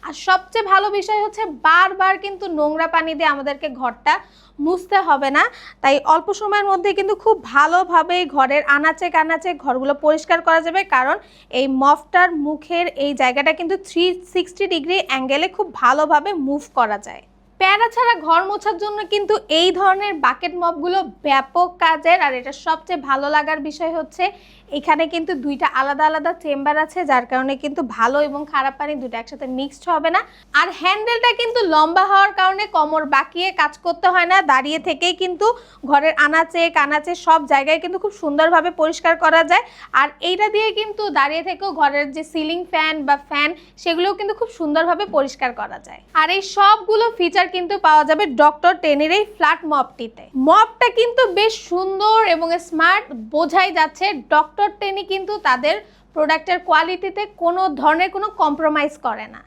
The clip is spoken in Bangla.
আর সবচেয়ে ভালো বিষয় হচ্ছে বারবার কিন্তু নোংরা পানি দিয়ে আমাদেরকে ঘরটা মুছতে হবে না, তাই অল্প সময়ের মধ্যে কিন্তু খুব ভালোভাবে ঘরের আনাচে কানাচে ঘরগুলো পরিষ্কার করা যাবে, কারণ এই মপটার মুখের এই জায়গাটা কিন্তু 360 ডিগ্রি অ্যাঙ্গেলে খুব ভালোভাবে মুভ করা যায়। প্যারা ছাড়া ঘর মোছার জন্য কিন্তু এই ধরনের বাকেট মপগুলো ব্যাপক কাজের। আর এটা সবচেয়ে ভালো লাগার বিষয় হচ্ছে এখানে কিন্তু দুইটা আলাদা আলাদা চেম্বার আছে, যার কারণে কিন্তু ভালো এবং খারাপ পানি দুটো একসাথে মিক্সড হবে না। আর হ্যান্ডেলটা কিন্তু লম্বা হওয়ার কারণে কোমর বাঁকিয়ে কাজ করতে হয় না, দাঁড়িয়ে থেকেই কিন্তু ঘরের আনাচে কানাচে সব জায়গায় কিন্তু খুব সুন্দরভাবে পরিষ্কার করা যায়। আর এইটা দিয়ে কিন্তু দাঁড়িয়ে থেকেও ঘরের যে সিলিং ফ্যান বা ফ্যান সেগুলোও কিন্তু খুব সুন্দরভাবে পরিষ্কার করা যায়। আর এই সবগুলো ফিচার কিন্তু পাওয়া যাবে ডক্টর টেনের এই ফ্ল্যাট মপটিতে। মপটা কিন্তু বেশ সুন্দর এবং স্মার্ট, বোঝাই যাচ্ছে ডক্টর টেনই কিন্তু তাদের প্রোডাক্টের কোয়ালিটিতে কোনো ধরনের কোনো কম্প্রোমাইজ করে না।